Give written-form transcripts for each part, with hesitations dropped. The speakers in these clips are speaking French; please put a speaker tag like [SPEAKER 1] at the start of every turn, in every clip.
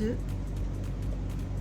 [SPEAKER 1] 2,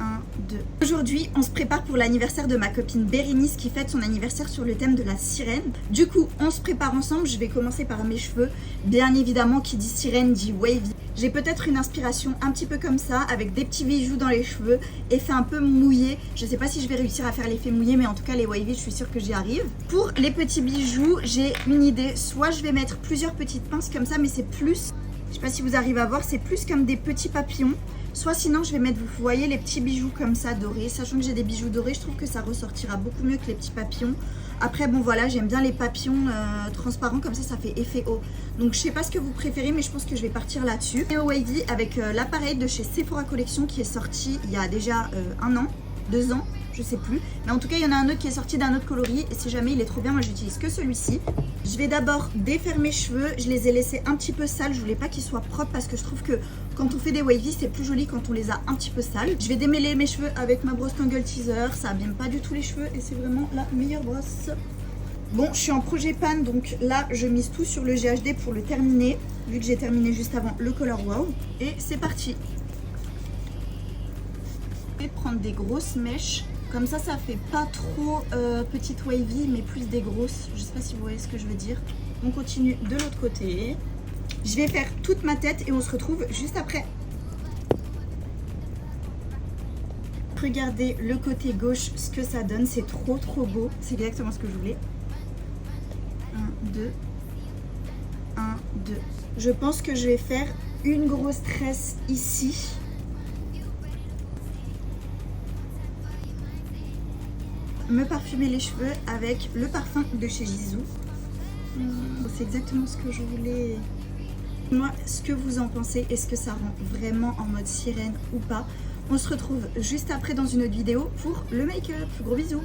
[SPEAKER 1] 1, 2. Aujourd'hui, on se prépare pour l'anniversaire de ma copine Bérénice qui fête son anniversaire sur le thème de la sirène. Du coup, on se prépare ensemble. Je vais commencer par mes cheveux. Bien évidemment, qui dit sirène dit wavy. J'ai peut-être une inspiration un petit peu comme ça, avec des petits bijoux dans les cheveux, effet un peu mouillé. Je sais pas si je vais réussir à faire l'effet mouillé, mais en tout cas les wavy, je suis sûre que j'y arrive. Pour les petits bijoux, j'ai une idée. Soit je vais mettre plusieurs petites pinces comme ça, mais c'est plus, je sais pas si vous arrivez à voir, c'est plus comme des petits papillons. Soit sinon je vais mettre, vous voyez, les petits bijoux comme ça dorés. Sachant que j'ai des bijoux dorés, je trouve que ça ressortira beaucoup mieux que les petits papillons. Après bon voilà, j'aime bien les papillons transparents, comme ça fait effet haut. Donc je sais pas ce que vous préférez, mais je pense que je vais partir là-dessus. Et au wavy avec l'appareil de chez Sephora Collection qui est sorti il y a déjà 1 an, 2 ans, je sais plus. Mais en tout cas il y en a un autre qui est sorti d'un autre coloris et si jamais il est trop bien, moi j'utilise que celui-ci. Je vais d'abord défaire mes cheveux, je les ai laissés un petit peu sales, je voulais pas qu'ils soient propres parce que je trouve que quand on fait des wavy c'est plus joli quand on les a un petit peu sales. Je vais démêler mes cheveux avec ma brosse Tangle Teaser, ça abîme pas du tout les cheveux et c'est vraiment la meilleure brosse. Bon, je suis en projet pan, donc là je mise tout sur le GHD pour le terminer, vu que j'ai terminé juste avant le Color Wow. Et c'est parti. Je vais prendre des grosses mèches. Comme ça fait pas trop petite wavy, mais plus des grosses. Je sais pas si vous voyez ce que je veux dire. On continue de l'autre côté. Je vais faire toute ma tête et on se retrouve juste après. Regardez le côté gauche, ce que ça donne. C'est trop beau. C'est exactement ce que je voulais. 1, 2. 1, 2. Je pense que je vais faire une grosse tresse ici. Me parfumer les cheveux avec le parfum de chez Gisou. C'est exactement ce que je voulais. Moi, ce que vous en pensez, est-ce que ça rend vraiment en mode sirène ou pas? On se retrouve juste après dans une autre vidéo pour le make-up. Gros bisous.